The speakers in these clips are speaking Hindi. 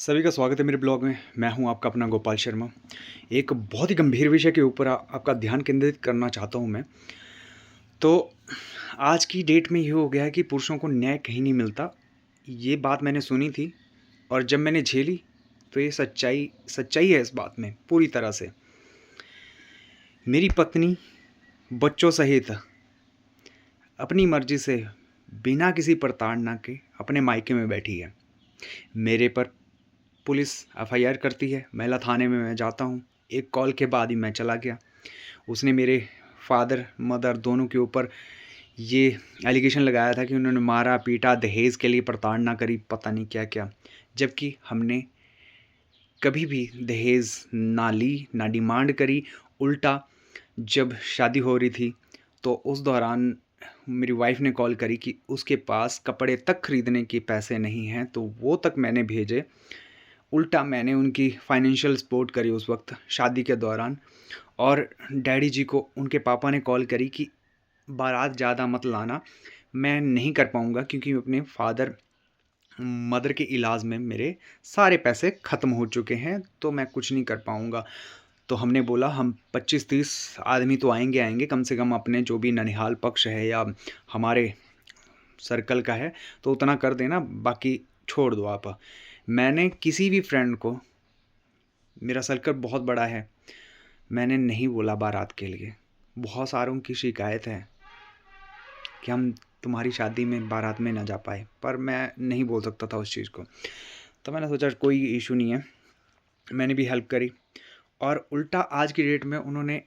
सभी का स्वागत है मेरे ब्लॉग में। मैं हूं आपका अपना गोपाल शर्मा। एक बहुत ही गंभीर विषय के ऊपर आपका ध्यान केंद्रित करना चाहता हूं मैं। तो आज की डेट में ये हो गया है कि पुरुषों को न्याय कहीं नहीं मिलता। ये बात मैंने सुनी थी और जब मैंने झेली तो ये सच्चाई सच्चाई है इस बात में पूरी तरह से। मेरी पत्नी बच्चों सहित अपनी मर्जी से बिना किसी प्रताड़ना के अपने मायके में बैठी है। मेरे पर पुलिस एफआईआर करती है, महिला थाने में मैं जाता हूँ। एक कॉल के बाद ही मैं चला गया। उसने मेरे फादर मदर दोनों के ऊपर ये एलिगेशन लगाया था कि उन्होंने मारा पीटा, दहेज के लिए प्रताड़ना करी, पता नहीं क्या क्या। जबकि हमने कभी भी दहेज ना ली ना डिमांड करी। उल्टा जब शादी हो रही थी तो उस दौरान मेरी वाइफ ने कॉल करी कि उसके पास कपड़े तक खरीदने के पैसे नहीं हैं, तो वो तक मैंने भेजे। उल्टा मैंने उनकी फाइनेंशियल सपोर्ट करी उस वक्त शादी के दौरान। और डैडी जी को उनके पापा ने कॉल करी कि बारात ज़्यादा मत लाना, मैं नहीं कर पाऊँगा क्योंकि अपने फादर मदर के इलाज में मेरे सारे पैसे ख़त्म हो चुके हैं, तो मैं कुछ नहीं कर पाऊँगा। तो हमने बोला हम 25-30 आदमी तो आएंगे कम से कम, अपने जो भी ननिहाल पक्ष है या हमारे सर्कल का है तो उतना कर देना, बाकी छोड़ दो आप। मैंने किसी भी फ्रेंड को, मेरा सर्कल बहुत बड़ा है, मैंने नहीं बोला बारात के लिए। बहुत सारों की शिकायत है कि हम तुम्हारी शादी में बारात में ना जा पाए, पर मैं नहीं बोल सकता था उस चीज़ को। तो मैंने सोचा कोई इशू नहीं है, मैंने भी हेल्प करी। और उल्टा आज की डेट में उन्होंने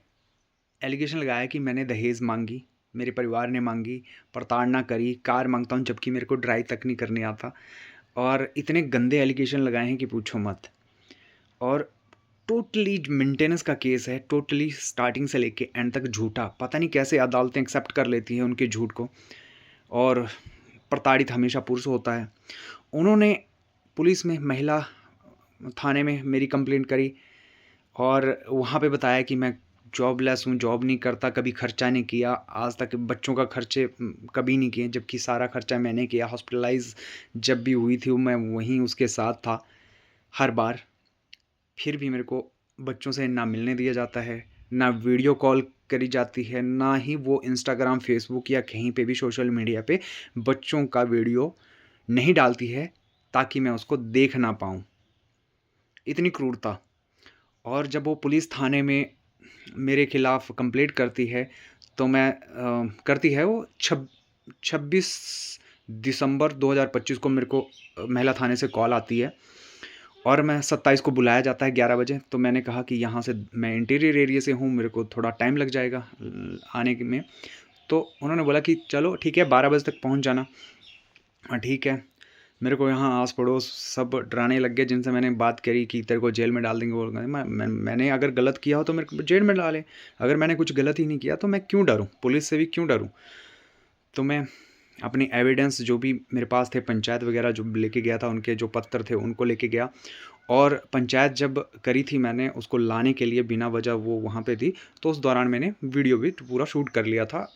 एलिगेशन लगाया कि मैंने दहेज मांगी, मेरे परिवार ने मांगी, प्रताड़ना करी, कार मांगता हूँ जबकि मेरे को ड्राइव तक नहीं करने आता। और इतने गंदे एलिगेशन लगाए हैं कि पूछो मत। और टोटली मेंटेनेंस का केस है, टोटली स्टार्टिंग से लेके एंड तक झूठा। पता नहीं कैसे अदालतें एक्सेप्ट कर लेती हैं उनके झूठ को। और प्रताड़ित हमेशा पुरुष होता है। उन्होंने पुलिस में, महिला थाने में मेरी कंप्लेंट करी और वहाँ पे बताया कि मैं जॉबलेस हूँ, जॉब नहीं करता, कभी खर्चा नहीं किया आज तक, बच्चों का खर्चे कभी नहीं किए, जबकि सारा खर्चा मैंने किया। हॉस्पिटलाइज जब भी हुई थी मैं वहीं उसके साथ था हर बार। फिर भी मेरे को बच्चों से ना मिलने दिया जाता है, ना वीडियो कॉल करी जाती है, ना ही वो इंस्टाग्राम फेसबुक या कहीं पे भी सोशल मीडिया पे बच्चों का वीडियो नहीं डालती है ताकि मैं उसको देख ना पाऊँ। इतनी क्रूरता। और जब वो पुलिस थाने में मेरे खिलाफ कंप्लेंट करती है तो मैं करती है वो 26 दिसंबर 2025 को मेरे को महिला थाने से कॉल आती है और मैं 27 को बुलाया जाता है 11 बजे। तो मैंने कहा कि यहाँ से मैं इंटीरियर एरिया से हूँ, मेरे को थोड़ा टाइम लग जाएगा आने में। तो उन्होंने बोला कि चलो ठीक है 12 बजे तक पहुँच जाना। हाँ ठीक है। मेरे को यहाँ आस पड़ोस सब डराने लग गए जिनसे मैंने बात करी कि तेरे को जेल में डाल देंगे। बोल गए मैंने अगर गलत किया हो तो मेरे को जेल में डालें, अगर मैंने कुछ गलत ही नहीं किया तो मैं क्यों डरूं, पुलिस से भी क्यों डरूं। तो मैं अपनी एविडेंस जो भी मेरे पास थे, पंचायत वगैरह जो लेके गया था, उनके जो पत्र थे उनको लेके गया। और पंचायत जब करी थी मैंने उसको लाने के लिए, बिना वजह वो वहाँ पे थी, तो उस दौरान मैंने वीडियो भी पूरा शूट कर लिया था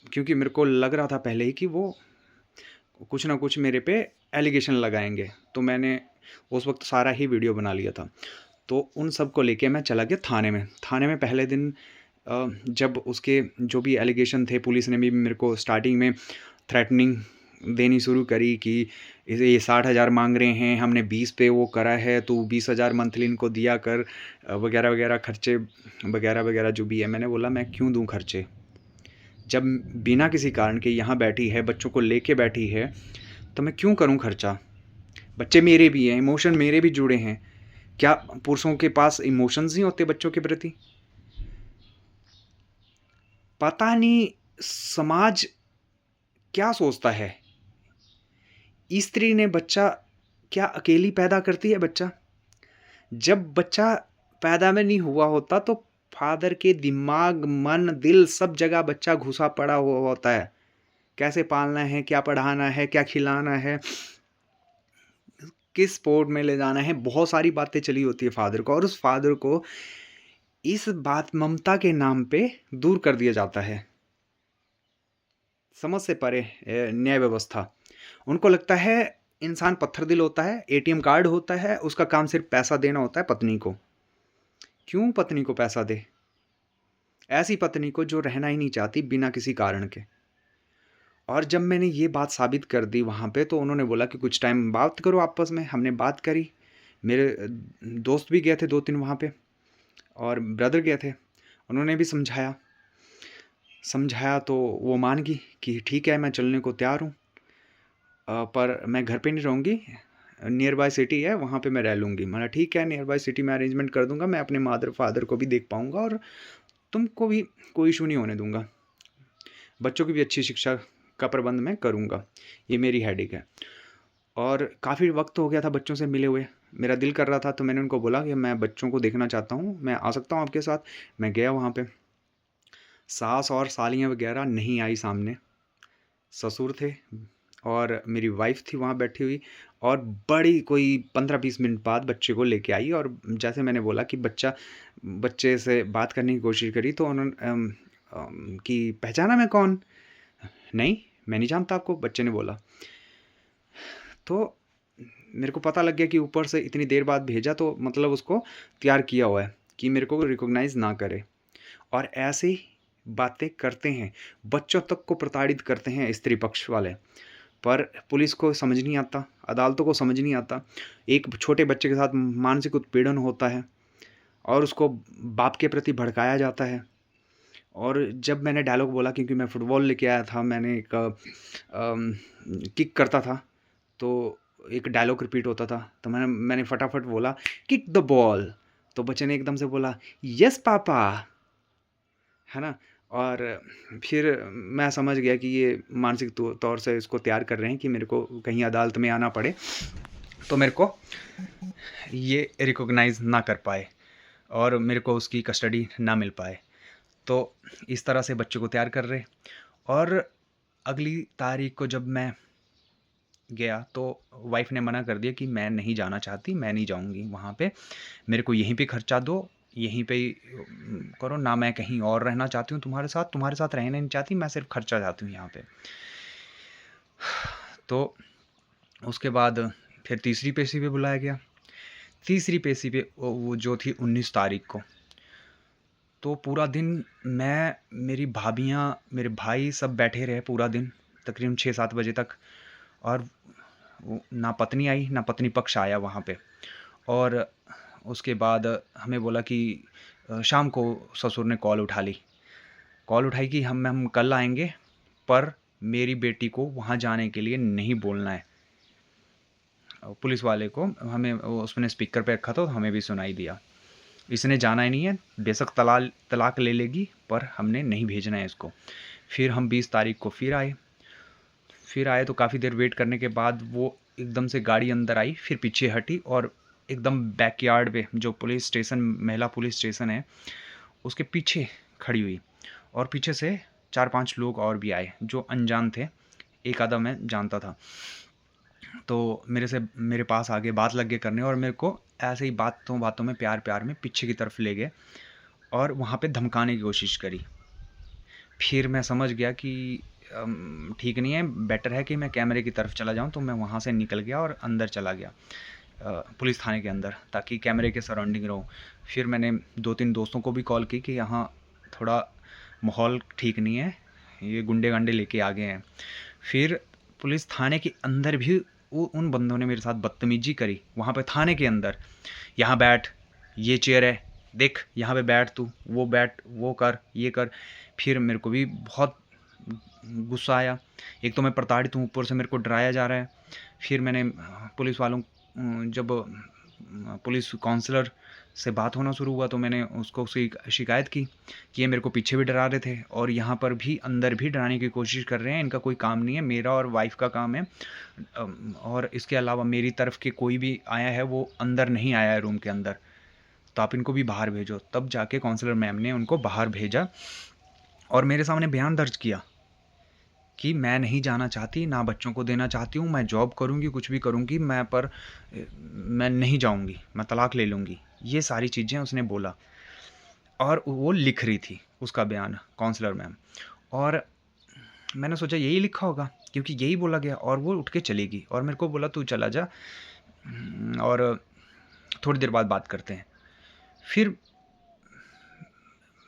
क्योंकि मेरे को लग रहा था पहले ही कि वो कुछ ना कुछ मेरे पे एलिगेशन लगाएंगे। तो मैंने उस वक्त सारा ही वीडियो बना लिया था। तो उन सब को लेके मैं चला गया थाने में। थाने में पहले दिन जब उसके जो भी एलिगेशन थे, पुलिस ने भी मेरे को स्टार्टिंग में थ्रेटनिंग देनी शुरू करी कि ये 60,000 मांग रहे हैं, हमने 20 पे वो करा है, तो 20,000 मंथली इनको दिया कर, वगैरह वगैरह, खर्चे वगैरह वगैरह जो भी है। मैंने बोला मैं क्यों दूं खर्चे, जब बिना किसी कारण के यहाँ बैठी है, बच्चों को लेके बैठी है, तो मैं क्यों करूँ खर्चा। बच्चे मेरे भी हैं, इमोशन मेरे भी जुड़े हैं। क्या पुरुषों के पास इमोशंस नहीं होते बच्चों के प्रति? पता नहीं समाज क्या सोचता है। स्त्री ने बच्चा क्या अकेली पैदा करती है बच्चा? जब बच्चा पैदा में नहीं हुआ होता तो फादर के दिमाग, मन, दिल, सब जगह बच्चा घुसा पड़ा हुआ होता है। कैसे पालना है, क्या पढ़ाना है, क्या खिलाना है, किस स्पोर्ट में ले जाना है, बहुत सारी बातें चली होती है फादर को। और उस फादर को इस बात ममता के नाम पे दूर कर दिया जाता है। समझ से परे न्याय व्यवस्था। उनको लगता है इंसान पत्थर दिल होता है, एटीएम कार्ड होता है, उसका काम सिर्फ पैसा देना होता है पत्नी को। क्यों पत्नी को पैसा दे? ऐसी पत्नी को जो रहना ही नहीं चाहती बिना किसी कारण के। और जब मैंने ये बात साबित कर दी वहाँ पे, तो उन्होंने बोला कि कुछ टाइम बात करो आपस में। हमने बात करी, मेरे दोस्त भी गए थे 2-3 वहाँ पे, और ब्रदर गए थे। उन्होंने भी समझाया तो वो मान गई कि ठीक है, मैं चलने को तैयार हूँ, पर मैं घर पे नहीं रहूँगी, नियर बाय सिटी है, वहाँ पे मैं रह लूँगी। मैंने ठीक है, नियर बाय सिटी में अरेंजमेंट कर दूँगा, मैं अपने मदर फादर को भी देख पाऊँगा और तुमको भी कोई इशू नहीं होने दूँगा। बच्चों की भी अच्छी शिक्षा का प्रबंध मैं करूँगा, ये मेरी हेडेक है। और काफ़ी वक्त हो गया था बच्चों से मिले हुए, मेरा दिल कर रहा था, तो मैंने उनको बोला कि मैं बच्चों को देखना चाहता हूँ, मैं आ सकता हूँ आपके साथ। मैं गया वहाँ पे, सास और सालियाँ वगैरह नहीं आई सामने, ससुर थे और मेरी वाइफ थी वहाँ बैठी हुई, और बड़ी कोई 15-20 मिनट बाद बच्चे को लेके आई। और जैसे मैंने बोला कि बच्चे से बात करने की कोशिश करी, तो उन्होंने कि पहचाना मैं कौन? नहीं, मैं नहीं जानता आपको, बच्चे ने बोला। तो मेरे को पता लग गया कि ऊपर से इतनी देर बाद भेजा, तो मतलब उसको तैयार किया हुआ है कि मेरे को रिकॉग्नाइज़ ना करे। और ऐसे ही बातें करते हैं, बच्चों तक को प्रताड़ित करते हैं स्त्री पक्ष वाले। पर पुलिस को समझ नहीं आता, अदालतों को समझ नहीं आता। एक छोटे बच्चे के साथ मानसिक उत्पीड़न होता है और उसको बाप के प्रति भड़काया जाता है। और जब मैंने डायलॉग बोला, क्योंकि मैं फुटबॉल लेके आया था, मैंने एक किक करता था, तो एक डायलॉग रिपीट होता था, तो मैंने फटाफट बोला, किक द बॉल। तो बच्चे ने एकदम से बोला, यस पापा, है ना। और फिर मैं समझ गया कि ये मानसिक तौर से इसको तैयार कर रहे हैं कि मेरे को कहीं अदालत में आना पड़े, तो मेरे को ये रिकॉग्नाइज़ ना कर पाए और मेरे को उसकी कस्टडी ना मिल पाए। तो इस तरह से बच्चे को तैयार कर रहे। और अगली तारीख को जब मैं गया, तो वाइफ ने मना कर दिया कि मैं नहीं जाना चाहती, मैं नहीं जाऊंगी वहाँ पे, मेरे को यहीं पे खर्चा दो, यहीं पे ही करो ना, मैं कहीं और रहना चाहती हूँ तुम्हारे साथ रहना नहीं चाहती, मैं सिर्फ खर्चा चाहती हूँ यहाँ पे। तो उसके बाद फिर तीसरी पेशी पे बुलाया गया। तीसरी पेशी पे वो जो थी 19 तारीख को, तो पूरा दिन मैं, मेरी भाभियाँ, मेरे भाई सब बैठे रहे पूरा दिन, तकरीबन 6-7 बजे तक। और ना पत्नी आई, ना पत्नी पक्ष आया वहाँ पे। और उसके बाद हमें बोला कि शाम को ससुर ने कॉल उठाई कि हम कल आएंगे, पर मेरी बेटी को वहाँ जाने के लिए नहीं बोलना है। पुलिस वाले को हमें उसने स्पीकर पे रखा, तो हमें भी सुनाई दिया, इसने जाना ही नहीं है, बेशक तलाक ले लेगी, पर हमने नहीं भेजना है इसको। फिर हम 20 तारीख को फिर आए, तो काफ़ी देर वेट करने के बाद वो एकदम से गाड़ी अंदर आई, फिर पीछे हटी और एकदम बैकयार्ड पे, जो पुलिस स्टेशन, महिला पुलिस स्टेशन है, उसके पीछे खड़ी हुई। और पीछे से 4-5 लोग और भी आए जो अनजान थे, एक आधा मैं जानता था। तो मेरे पास आगे बात लग गए करने, और मेरे को ऐसे ही बातों में प्यार में पीछे की तरफ ले गए और वहाँ पे धमकाने की कोशिश करी। फिर मैं समझ गया कि ठीक नहीं है, बेटर है कि मैं कैमरे की तरफ चला जाऊँ। तो मैं वहाँ से निकल गया और अंदर चला गया पुलिस थाने के अंदर, ताकि कैमरे के सराउंडिंग रहूँ। फिर मैंने 2-3 दोस्तों को भी कॉल की कि यहाँ थोड़ा माहौल ठीक नहीं है, ये गुंडे गांडे लेके आ गए हैं। फिर पुलिस थाने के अंदर भी उन बंदों ने मेरे साथ बदतमीजी करी, वहाँ पे थाने के अंदर, यहाँ बैठ, ये चेयर है, देख यहाँ पे बैठ, तू वो बैठ, वो कर, ये कर। फिर मेरे को भी बहुत गुस्सा आया, एक तो मैं प्रताड़ित हूँ, ऊपर से मेरे को डराया जा रहा है। फिर मैंने पुलिस वालों, जब पुलिस काउंसलर से बात होना शुरू हुआ, तो मैंने उसको शिकायत की कि ये मेरे को पीछे भी डरा रहे थे और यहाँ पर भी अंदर भी डराने की कोशिश कर रहे हैं, इनका कोई काम नहीं है, मेरा और वाइफ का काम है। और इसके अलावा मेरी तरफ के कोई भी आया है वो अंदर नहीं आया है रूम के अंदर, तो आप इनको भी बाहर भेजो। तब जाके काउंसलर मैम ने उनको बाहर भेजा और मेरे सामने बयान दर्ज किया कि मैं नहीं जाना चाहती, ना बच्चों को देना चाहती हूँ, मैं जॉब करूँगी, कुछ भी करूँगी, मैं नहीं जाऊँगी, मैं तलाक ले लूँगी। ये सारी चीज़ें उसने बोला और वो लिख रही थी उसका बयान, काउंसलर मैम। और मैंने सोचा यही लिखा होगा, क्योंकि यही बोला गया, और वो उठ के चलेगी और मेरे को बोला तू चला जा और थोड़ी देर बाद बात करते हैं। फिर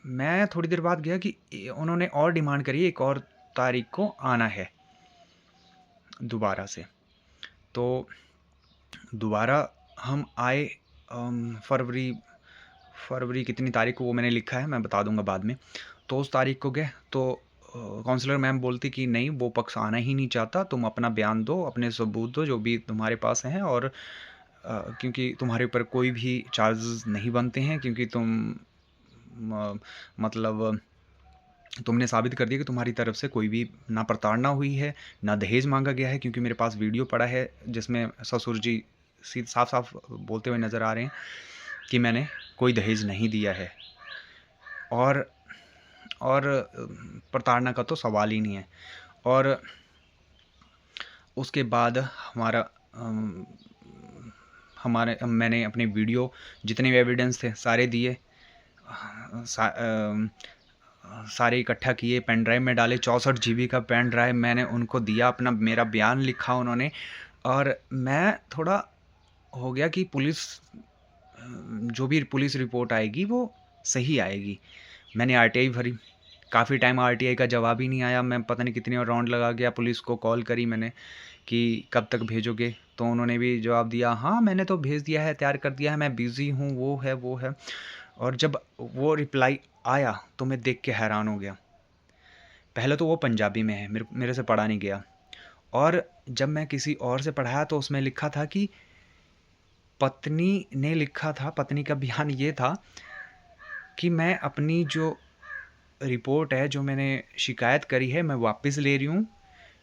मैं थोड़ी देर बाद गया कि उन्होंने और डिमांड करी, एक और तारीख को आना है दोबारा से। तो दोबारा हम आए फरवरी कितनी तारीख को वो मैंने लिखा है, मैं बता दूंगा बाद में। तो उस तारीख को गए तो काउंसलर मैम बोलती कि नहीं, वो पक्ष आना ही नहीं चाहता, तुम अपना बयान दो, अपने सबूत दो जो भी तुम्हारे पास हैं, और क्योंकि तुम्हारे ऊपर कोई भी चार्जेस नहीं बनते हैं, क्योंकि तुम मतलब तुमने साबित कर दिया कि तुम्हारी तरफ से कोई भी ना प्रताड़ना हुई है, ना दहेज मांगा गया है, क्योंकि मेरे पास वीडियो पड़ा है जिसमें ससुर जी साफ साफ बोलते हुए नज़र आ रहे हैं कि मैंने कोई दहेज नहीं दिया है, और प्रताड़ना का तो सवाल ही नहीं है। और उसके बाद मैंने अपने वीडियो जितने भी एविडेंस थे सारे दिए, सारे इकट्ठा किए, पेन ड्राइव में डाले। 64 GB का पेन ड्राइव मैंने उनको दिया, अपना मेरा बयान लिखा उन्होंने। और मैं थोड़ा हो गया कि पुलिस जो भी पुलिस रिपोर्ट आएगी वो सही आएगी। मैंने RTI भरी, काफ़ी टाइम RTI का जवाब ही नहीं आया। मैं पता नहीं कितनी और राउंड लगा गया, पुलिस को कॉल करी मैंने कि कब तक भेजोगे, तो उन्होंने भी जवाब दिया हाँ मैंने तो भेज दिया है, तैयार कर दिया है, मैं बिज़ी हूँ, वो है। और जब वो रिप्लाई आया तो मैं देख के हैरान हो गया। पहले तो वो पंजाबी में है, मेरे से पढ़ा नहीं गया, और जब मैं किसी और से पढ़ाया तो उसमें लिखा था कि पत्नी ने लिखा था, पत्नी का बयान ये था कि मैं अपनी जो रिपोर्ट है, जो मैंने शिकायत करी है, मैं वापस ले रही हूँ।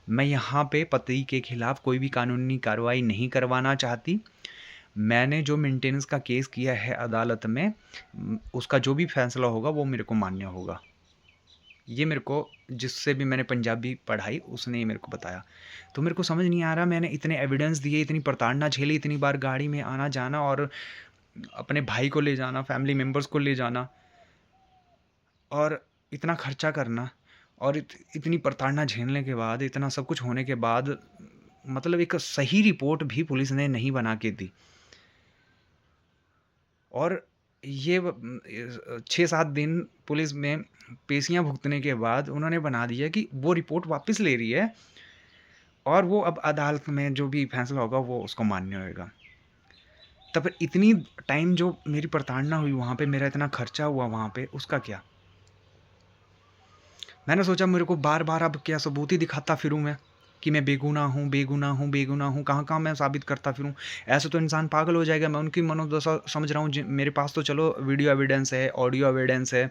मैं यहाँ पे पति के खिलाफ़ कोई भी कानूनी कार्रवाई नहीं करवाना चाहती। मैंने जो मेंटेनेंस का केस किया है अदालत में, उसका जो भी फैसला होगा वो मेरे को मान्य होगा। ये मेरे को जिससे भी मैंने पंजाबी पढ़ाई उसने ही मेरे को बताया। तो मेरे को समझ नहीं आ रहा, मैंने इतने एविडेंस दिए, इतनी प्रताड़ना झेली, इतनी बार गाड़ी में आना जाना और अपने भाई को ले जाना, फैमिली मेम्बर्स को ले जाना, और इतना खर्चा करना, और इतनी प्रताड़ना झेलने के बाद, इतना सब कुछ होने के बाद, मतलब एक सही रिपोर्ट भी पुलिस ने नहीं बना के दी। और ये 6-7 दिन पुलिस में पेशियां भुगतने के बाद उन्होंने बना दिया कि वो रिपोर्ट वापस ले रही है, और वो अब अदालत में जो भी फैसला होगा वो उसको मान्य होगा। तब इतनी टाइम जो मेरी प्रताड़ना हुई वहाँ पे, मेरा इतना खर्चा हुआ वहाँ पे, उसका क्या? मैंने सोचा मेरे को बार बार अब क्या सबूत ही दिखाता फिरूँ मैं कि मैं बेगुनाह हूँ, कहाँ मैं साबित करता फिरूँ? ऐसे तो इंसान पागल हो जाएगा। मैं उनकी मनोदशा समझ रहा हूँ। मेरे पास तो चलो वीडियो एविडेंस है, ऑडियो एविडेंस है,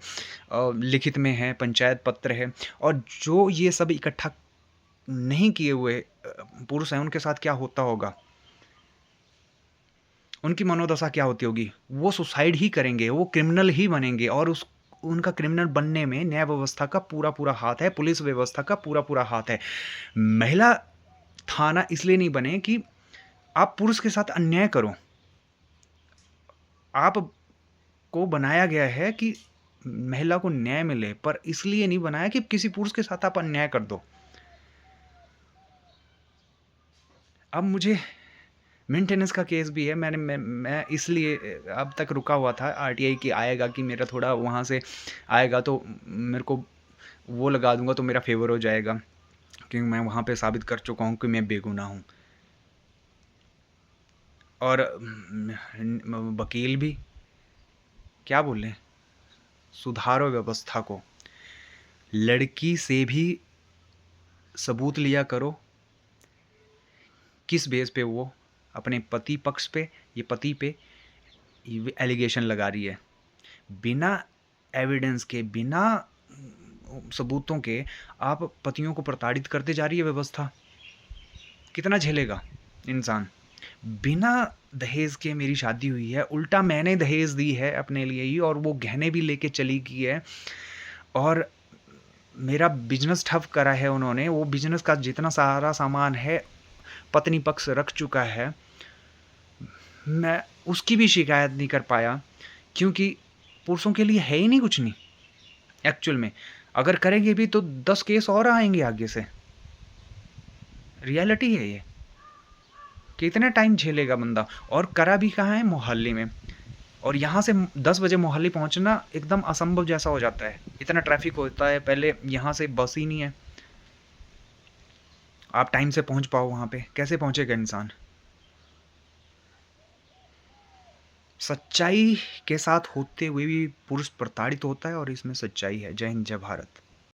लिखित में है, पंचायत पत्र है, और जो ये सब इकट्ठा नहीं किए हुए पुरुष हैं उनके साथ क्या होता होगा, उनकी मनोदशा क्या होती होगी? वो सुसाइड ही करेंगे, वो क्रिमिनल ही बनेंगे, और उनका क्रिमिनल बनने में न्याय व्यवस्था का पूरा हाथ है, पुलिस व्यवस्था का पूरा हाथ है। महिला थाना इसलिए नहीं बने कि आप पुरुष के साथ अन्याय करो। आप को बनाया गया है कि महिला को न्याय मिले, पर इसलिए नहीं बनाया कि किसी पुरुष के साथ आप अन्याय कर दो। अब मुझे मेंटेनेंस का केस भी है, मैं इसलिए अब तक रुका हुआ था। RTI की आएगा कि मेरा थोड़ा वहाँ से आएगा तो मेरे को वो लगा दूंगा तो मेरा फेवर हो जाएगा, क्योंकि मैं वहाँ पे साबित कर चुका हूँ कि मैं बेगुनाह हूँ। और वकील भी क्या बोले, सुधारो व्यवस्था को, लड़की से भी सबूत लिया करो। किस बेस पे वो अपने पति पक्ष पे, ये पति पे एलिगेशन लगा रही है, बिना एविडेंस के, बिना सबूतों के आप पतियों को प्रताड़ित करते जा रही है व्यवस्था। कितना झेलेगा इंसान? बिना दहेज के मेरी शादी हुई है, उल्टा मैंने दहेज दी है अपने लिए ही, और वो गहने भी लेके चली गई है, और मेरा बिजनेस ठप करा है उन्होंने। वो बिजनेस का जितना सारा सामान है पत्नी पक्ष रख चुका है। मैं उसकी भी शिकायत नहीं कर पाया, क्योंकि पुरुषों के लिए है ही नहीं कुछ नहीं एक्चुअल में। अगर करेंगे भी तो 10 केस और आएंगे आगे से। रियलिटी है ये। कितने टाइम झेलेगा बंदा, और करा भी कहाँ है, मोहाली में। और यहाँ से 10 बजे मोहाली पहुँचना एकदम असंभव जैसा हो जाता है, इतना ट्रैफिक होता है। पहले यहाँ से बस ही नहीं है, आप टाइम से पहुँच पाओ वहाँ पे, कैसे पहुँचेगा इंसान। सच्चाई के साथ होते हुए भी पुरुष प्रताड़ित होता है, और इसमें सच्चाई है। जय हिंद, जय भारत।